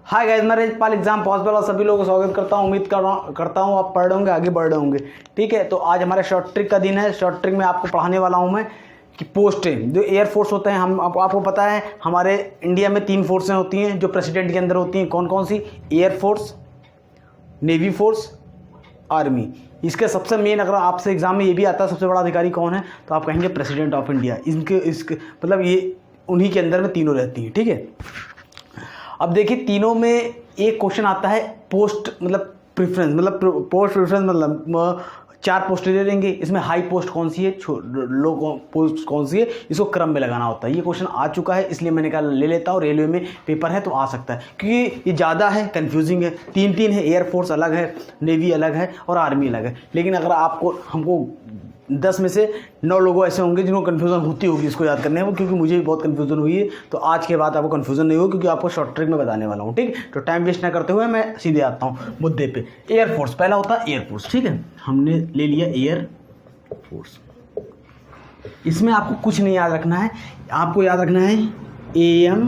Hi guys, मैं Rajpal exam possible और सभी लोगों को स्वागत करता हूँ। उम्मीद करता हूँ आप पढ़ रहे होंगे, आगे बढ़ रहे होंगे। ठीक है, तो आज हमारा शॉर्ट ट्रिक का दिन है। शॉर्ट ट्रिक में आपको पढ़ाने वाला हूँ मैं कि पोस्टें जो एयरफोर्स होते हैं, हम आपको पता है हमारे इंडिया में 3 फोर्सें होती हैं जो प्रेसिडेंट के अंदर होती हैं। कौन कौन सी? Air force, navy force, army. इसके सबसे मेन, अगर आपसे एग्जाम में ये भी आता है सबसे बड़ा अधिकारी कौन है, तो आप कहेंगे प्रेसिडेंट ऑफ इंडिया। इसके मतलब ये उन्हीं के अंदर में तीनों रहती हैं। ठीक है, अब देखिए तीनों में एक क्वेश्चन आता है पोस्ट मतलब प्रेफरेंस, मतलब पोस्ट प्रेफरेंस मतलब 4 पोस्टें दे देंगे। इसमें हाई पोस्ट कौन सी है, लो पोस्ट कौन सी है, इसको क्रम में लगाना होता है। ये क्वेश्चन आ चुका है, इसलिए मैंने कहा ले लेता हूँ। रेलवे में पेपर है तो आ सकता है, क्योंकि ये ज़्यादा है, कंफ्यूजिंग है। 3 है, एयरफोर्स अलग है, नेवी अलग है और आर्मी अलग है। लेकिन अगर हमको 10 में से 9 लोगों ऐसे होंगे जिनको कन्फ्यूज़न होती होगी इसको याद करने में, क्योंकि मुझे भी बहुत कन्फ्यूज़न हुई है। तो आज के बाद आपको कन्फ्यूज़न नहीं होगी, क्योंकि आपको शॉर्ट ट्रिक में बताने वाला हूँ। ठीक, तो टाइम वेस्ट ना करते हुए मैं सीधे आता हूँ मुद्दे पे। एयरफोर्स पहला होता है एयरफोर्स। ठीक है, हमने ले लिया एयरफोर्स। इसमें आपको कुछ नहीं याद रखना है, आपको याद रखना है AM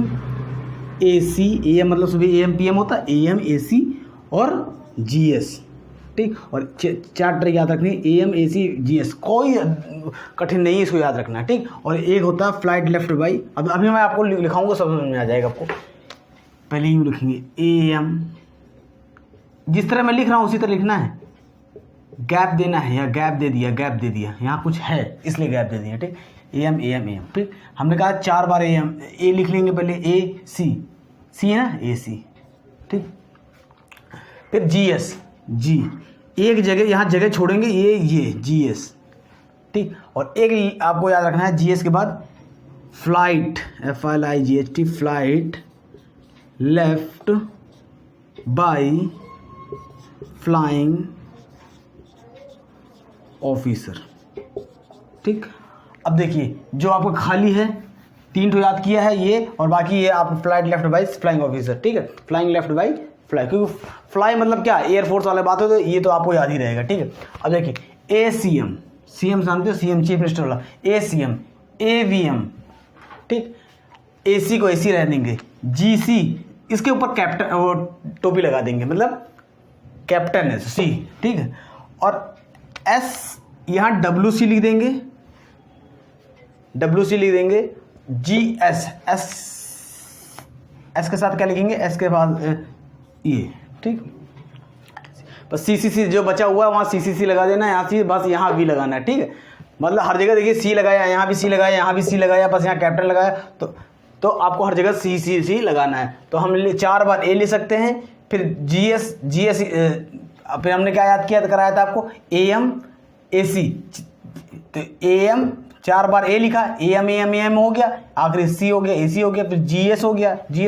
AC। AM मतलब सुबह AM PM होता है, AM AC और GS। ठीक, और 4 ट्रिक याद रखनी है, AM AC GS। कोई कठिन नहीं है, इसको याद रखना है। ठीक, और एक होता है फ्लाइट लेफ्ट बाई। अभी मैं आपको लिखाऊंगा, सब समझ में आ जाएगा आपको। पहले यूँ लिखेंगे AM, जिस तरह मैं लिख रहा हूँ उसी तरह लिखना है। गैप देना है, या गैप दे दिया, गैप दे दिया, यहाँ कुछ है इसलिए गैप दे दिया। ठीक, AM AM AM। ठीक, हमने कहा 4 बार AM, A लिख लेंगे पहले, AC, C है ना, AC। ठीक, फिर GS, G एक जगह, यहाँ जगह छोड़ेंगे, ये GS। ठीक, और एक आपको याद रखना है GS के बाद flight, FLIGHT, flight left by flying officer. ठीक, अब देखिए जो आपको खाली है 3 तो याद किया है ये, और बाकी ये आप flight left by flying officer. ठीक है, फ्लाइंग लेफ्ट बाय फ्लाई, क्योंकि फ्लाई मतलब क्या, एयरफोर्स वाले बात हो, तो ये तो आपको याद ही रहेगा। ठीक है, अब देखिए ACM, CM जानते हो, CM चीफ मिनिस्टर वाला, ACM, AVM। ठीक, AC को AC रह देंगे, GC इसके ऊपर कैप्टन वो टोपी लगा देंगे, मतलब कैप्टन है C। ठीक है, और S यहाँ WC लिख देंगे, WC लिख देंगे। GS, S के साथ क्या लिखेंगे, S के बाद ये। ठीक, बस CCC जो बचा हुआ है वहाँ CCC लगा देना है, यहाँ से बस यहाँ भी लगाना है। ठीक है, मतलब हर जगह देखिए C लगाया, यहाँ भी C लगाया, यहाँ भी C लगाया, बस यहाँ कैप्टन लगाया, तो आपको हर जगह C लगाना है। तो हम 4 बार A ले सकते हैं, फिर GS, फिर हमने क्या याद किया कराया था आपको, AM AC। तो AM 4 बार A लिखा, AM हो गया, आखिरी C हो गया, AC हो गया, फिर GS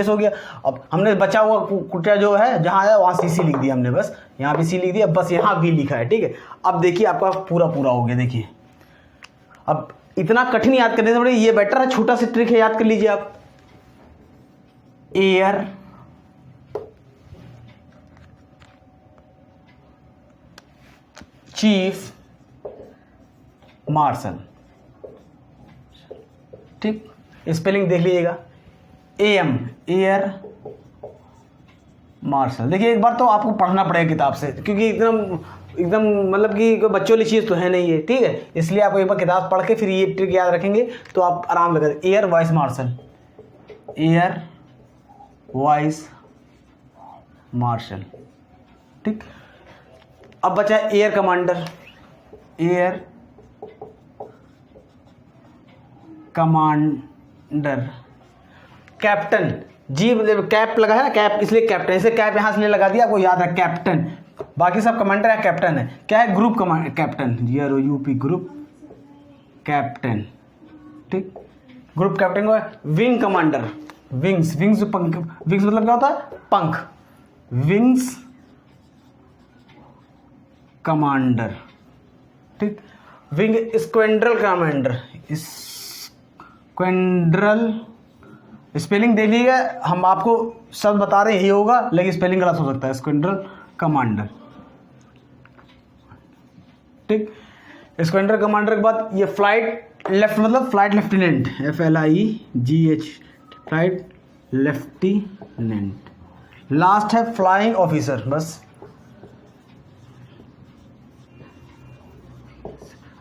हो गया। अब हमने बचा हुआ कुटिया जो है जहाँ है वहाँ CC लिख दिया हमने, बस यहाँ भी C लिख दिया, बस यहाँ भी लिखा है। ठीक है, अब देखिए आपका पूरा हो गया। देखिए अब इतना कठिन याद करने से बड़े ये बेटर है, छोटा सा ट्रिक है, याद कर लीजिए आप। Air chief marshal. ठीक, स्पेलिंग देख लीजिएगा, AM एयर मार्शल। देखिए एक बार तो आपको पढ़ना पड़ेगा किताब से, क्योंकि एकदम मतलब कि कोई बच्चों वाली चीज़ तो है नहीं है। ठीक है, इसलिए आपको एक बार किताब पढ़ के फिर ये ट्रिक याद रखेंगे तो आप आराम लगा। Air vice marshal, air vice marshal. ठीक, अब बचा air commander, air commander. Captain, जी मतलब कैप लगा है ना, कैप इसलिए कैप्टन, इसे कैप यहाँ से ले लगा दिया, आपको याद है कैप्टन। बाकी सब कमांडर है, कैप्टन है। क्या है, group commander, captain, GROUP, group captain. ठीक, ग्रुप कैप्टन को विंग कमांडर, विंग्स पंख, विंग्स मतलब क्या होता है, पंख, विंग्स कमांडर। ठीक, विंग स्क्वाड्रल कमांडर, स्क्वाड्रल। स्पेलिंग देख लीजिएगा, हम आपको सब बता रहे हैं यही होगा, लेकिन स्पेलिंग गलत हो सकता है। स्क्वाड्रल कमांडर। ठीक, स्क्वाड्रल कमांडर के बाद ये फ्लाइट लेफ्ट मतलब flight lieutenant, FLIGH, flight lieutenant. Last है फ्लाइंग ऑफिसर। बस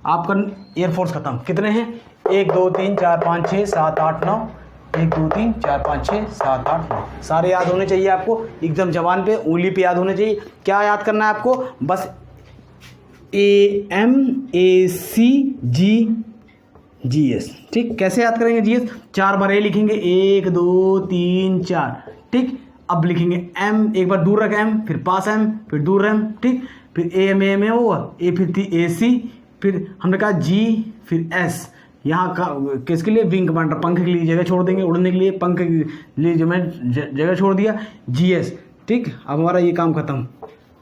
आपका एयरफोर्स खत्म। कितने हैं? 1 2 3 4 5 6 7 8 9। 1 2 3 4 5 6 7 8 9 सारे याद होने चाहिए आपको, एकदम जबान पे उंगली पे याद होने चाहिए। क्या याद करना है आपको? बस AMACGGS। ठीक, कैसे याद करेंगे GS? 4 बार A लिखेंगे, 1 2 3 4। ठीक, अब लिखेंगे M, एक बार दूर रखा M, फिर पास M, फिर दूर M। ठीक, फिर AMA होगा, A फिर थी AC, फिर हमने कहा G, फिर S। यहाँ का किसके लिए? विंग कमांडर, पंख के लिए जगह छोड़ देंगे, उड़ने के लिए पंख के लिए जो मैं जगह छोड़ दिया GS। ठीक, अब हमारा ये काम खत्म।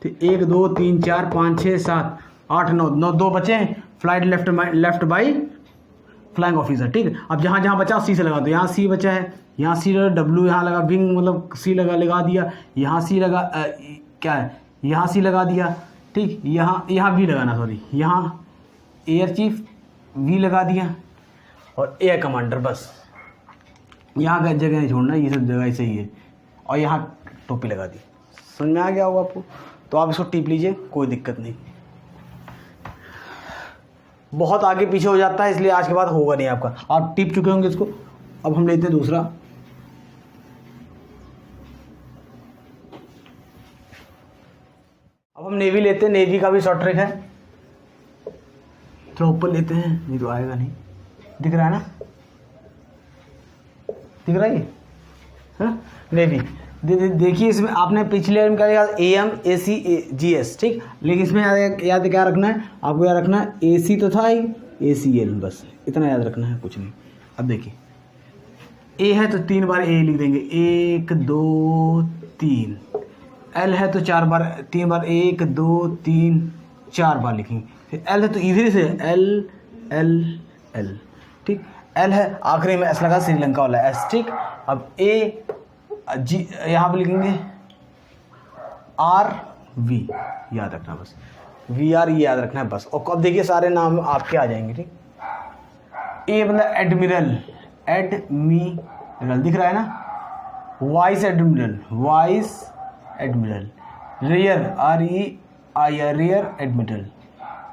ठीक, 1 2 3 4 5 6 7 8 9 2 बचे हैं। Flight left by flying officer. ठीक, अब जहाँ जहाँ बचा C से लगा दो। यहाँ C बचा है, यहाँ C W, यहाँ लगा विंग, मतलब C लगा दिया। यहाँ C लगा क्या है, यहाँ C लगा दिया। ठीक, यहाँ V लगाना, सॉरी, यहाँ एयर चीफ V लगा दिया और एयर कमांडर। बस यहाँ का जगह नहीं छोड़ना, ये सब जगह सही है। और यहाँ टोपी लगा दी। समझ में आ गया होगा आपको? तो आप इसको टिप लीजिए, कोई दिक्कत नहीं। बहुत आगे पीछे हो जाता है, इसलिए आज के बाद होगा नहीं आपका, आप टिप चुके होंगे इसको। अब हम लेते हैं दूसरा। अब हम नेवी लेते हैं। नेवी का भी शॉर्ट ट्रिक है। थोड़ा ऊपर लेते हैं, नहीं तो आएगा नहीं। दिख रहा है ना? दिख रहा है ये? हाँ, नेवी। देखिए इसमें आपने पिछले में क्या लिखा? AMACGS। ठीक, लेकिन इसमें याद क्या रखना है आपको? याद रखना है AC तो था ही, ACL, बस इतना याद रखना है, कुछ नहीं। अब देखिए A है तो 3 बार A लिख देंगे, 1 2 3। L है तो 3 बार 1 2 3 4 बार लिखेंगे। फिर L है तो इधर से L। ठीक, L है आखिरी में S लगा, श्रीलंका वाला S। ठीक, अब A G यहाँ पे लिखेंगे RV, याद रखना बस, VR ये याद रखना है बस। और अब देखिए सारे नाम आपके आ जाएंगे। ठीक, A मतलब एडमिरल, दिख रहा है ना? Vice admiral. Rear REIR, rear admiral.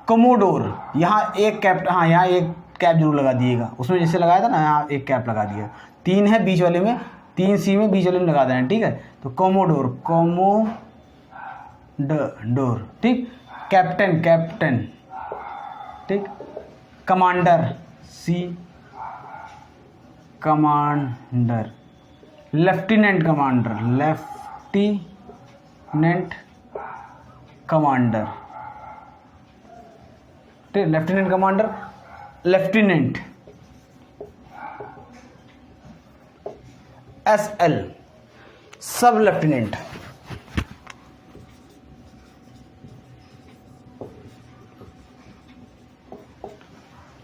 Commodore, यहाँ एक कैप, हाँ यहाँ एक कैप जरूर लगा दिएगा, उसमें जैसे लगाया था ना, यहाँ एक कैप लगा दिया। 3 है बीच वाले में, 3 C में बीच वाले में लगा देना। ठीक है, तो कमोडोर। ठीक, कैप्टन। ठीक, commander C, commander. Lieutenant commander. ठीक, लेफ्टिनेंट SL, सब लेफ्टिनेंट।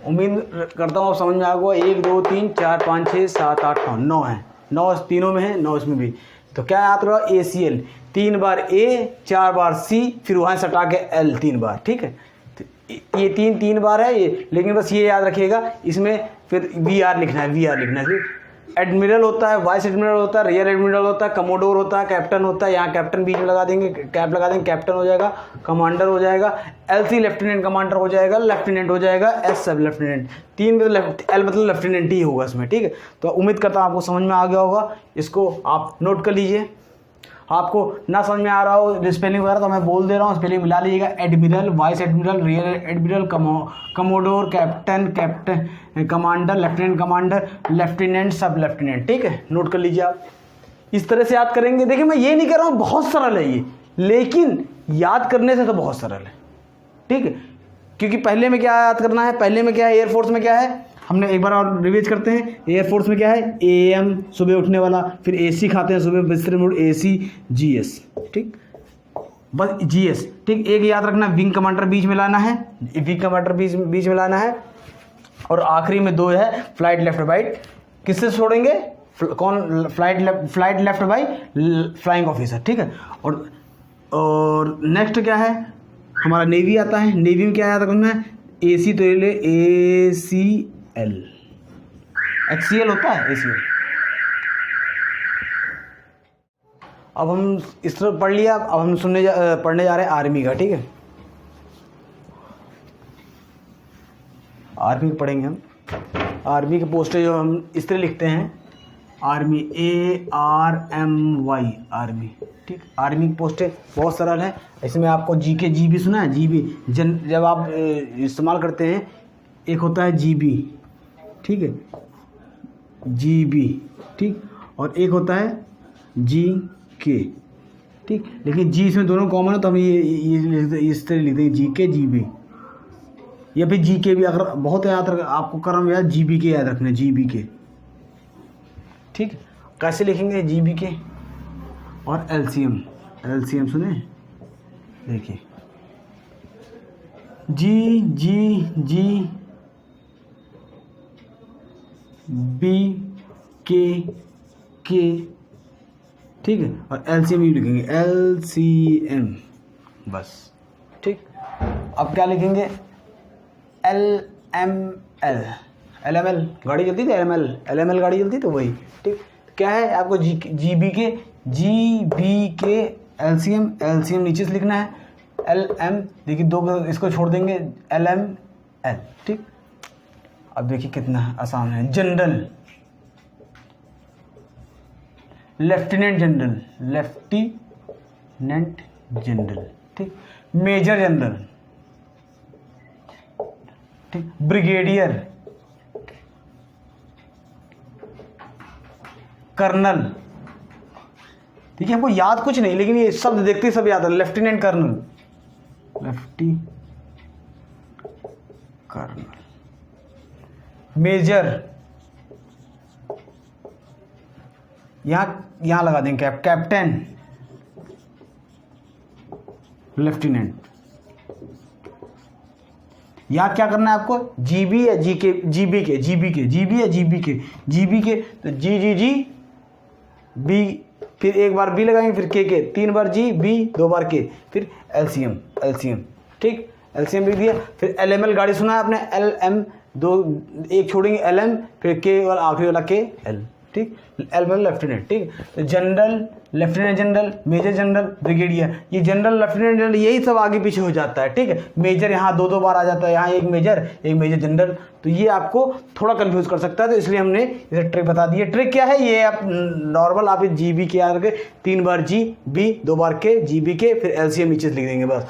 उम्मीद करता हूँ आप समझ में आ गया। 1 2 3 4 5 6 7 8 9 है, 9 तीनों में है, 9 इसमें भी। तो क्या याद रहा? ACL 3 bar A, 4 bar C, फिर वहाँ से हटा के L 3 बार। ठीक है, तो ये 3 बार है ये, लेकिन बस ये याद रखिएगा, इसमें फिर VR लिखना है। एडमिरल होता है, वाइस एडमिरल होता है, रियर एडमिरल होता है, कमोडोर होता है, कैप्टन होता है। यहाँ कैप्टन बीच में लगा देंगे, कैप लगा देंगे, कैप्टन हो जाएगा, कमांडर हो जाएगा, LC लेफ्टिनेंट कमांडर हो जाएगा, लेफ्टिनेंट हो जाएगा, S सब लेफ्टिनेंट। 3 में तो L मतलब लेफ्टिनेंट ही होगा इसमें। ठीक है, तो उम्मीद करता हूँ आपको समझ में आ गया होगा। इसको आप नोट कर लीजिए। आपको ना समझ में आ रहा हो स्पेलिंग वगैरह तो मैं बोल दे रहा हूँ, स्पेलिंग मिला लीजिएगा। Admiral, vice admiral, rear admiral, commodore, captain, commander, lieutenant commander, lieutenant, सब लेफ्टिनेंट। ठीक है, नोट कर लीजिए आप। इस तरह से याद करेंगे। देखिए मैं ये नहीं कह रहा हूँ बहुत सरल है ये, लेकिन याद करने से तो बहुत सरल है। ठीक है, क्योंकि पहले में क्या याद करना है? पहले में क्या है? एयरफोर्स में क्या है? हमने एक बार और रिवीज करते हैं। एयरफोर्स में क्या है? AM सुबह उठने वाला, फिर AC खाते हैं सुबह बिस्तर में, AC GS। ठीक, बस GS। ठीक, एक याद रखना, विंग कमांडर बीच में लाना है, बीच में लाना है। और आखिरी में 2 है फ्लाइट लेफ्ट राइट। किससे छोड़ेंगे? कौन? Flight left by flying officer. ठीक है, और नेक्स्ट क्या है? हमारा नेवी आता है। नेवी में क्या याद रखना है? AC तो ले ACL, HCL होता है ACL। अब हम इस तरह पढ़ लिया, अब हम पढ़ने जा रहे हैं आर्मी का। ठीक है, आर्मी का पढ़ेंगे हम। आर्मी की पोस्टें जो हम इस तरह लिखते हैं, आर्मी, ARMY, आर्मी। ठीक, आर्मी की पोस्टें बहुत सरल है। इसमें आपको जीबी सुना है, जीबी जब आप इस्तेमाल करते हैं, एक होता है जीबी, ठीक है, जीबी, ठीक, और एक होता है जीके। ठीक, लेकिन जी इसमें दोनों कॉमन है, तो हम ये इस तरह लिखते हैं, जीके जीबी, या फिर जीके भी। अगर बहुत याद रख, आपको क्रम याद जीबी के याद रखना, जीबी के। ठीक, कैसे लिखेंगे जीबी के? और एलसीएम सुने, देखिए, जी बी के, ठीक है, और एलसीएम भी लिखेंगे, एलसीएम, बस। ठीक, अब क्या लिखेंगे? LML, गाड़ी चलती थी, LML गाड़ी चलती तो वही। ठीक, क्या है आपको जीबी के एलसीएम नीचे से लिखना है, LM, देखिए दो इसको छोड़ देंगे, LML। ठीक, अब देखिए कितना आसान है। जनरल, लेफ्टिनेंट जनरल, ठीक, मेजर जनरल, ठीक, ब्रिगेडियर, कर्नल। ठीक है, हमको याद कुछ नहीं, लेकिन ये शब्द देखते ही सब याद है। लेफ्टिनेंट कर्नल, मेजर, यहां लगा देंगे कैप्टन, लेफ्टिनेंट। यहाँ क्या करना है आपको? जीबी या जीके, जीबी या जीबी के, तो जी बी, फिर एक बार बी लगाएंगे, फिर के, 3 बार जी बी, 2 बार के, फिर एलसीएम। ठीक, एलसीएम लिख दिया। फिर LML गाड़ी सुना है आपने, LM, एक छोड़ेंगे LM, फिर के और आखिरी वाला के, L। ठीक, LML लेफ्टिनेंट। ठीक, तो general, lieutenant general, major general, brigadier, ये जनरल, लेफ्टिनेंट जनरल, यही सब आगे पीछे हो जाता है। ठीक है, मेजर यहाँ 2 बार आ जाता है, यहाँ एक मेजर जनरल, तो ये आपको थोड़ा कंफ्यूज कर सकता है, तो इसलिए हमने इसे ट्रिक बता दी है। ट्रिक क्या है? ये आप नॉर्मल आप जीबी के याद रखें, 3 बार जी बी, 2 बार के, जीबी के, फिर एलसीएम नीचे से लिख देंगे, बस।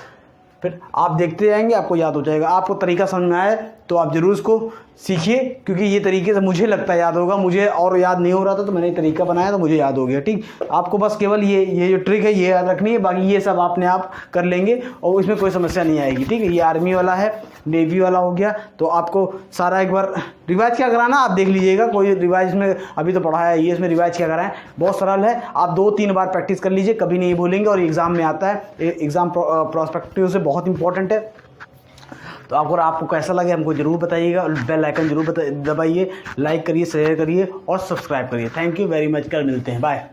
फिर आप देखते जाएंगे, आपको याद हो जाएगा। आपको तरीका समझ में आया तो आप जरूर इसको सीखिए, क्योंकि ये तरीके से मुझे लगता है याद होगा, मुझे और याद नहीं हो रहा था, तो मैंने तरीका बनाया तो मुझे याद हो गया। ठीक, आपको बस केवल ये जो ट्रिक है ये याद रखनी है, बाकी ये सब आपने आप कर लेंगे और इसमें कोई समस्या नहीं आएगी। ठीक है, ये आर्मी वाला है, नेवी वाला हो गया, तो आपको सारा एक बार रिवाइज क्या कराना आप देख लीजिएगा। कोई रिवाइज में अभी तो पढ़ाया है, ये इसमें रिवाइज क्या कराएं, बहुत सरल है। आप 2-3 बार प्रैक्टिस कर लीजिए, कभी नहीं भूलेंगे, और एग्जाम में आता है, एग्जाम प्रोस्पेक्टिव से बहुत इंपॉर्टेंट है। तो आपको कैसा लगे हमको जरूर बताइएगा, बेल आइकन जरूर दबाइए, लाइक करिए, शेयर करिए और सब्सक्राइब करिए। थैंक यू वेरी मच, कल मिलते हैं, बाय।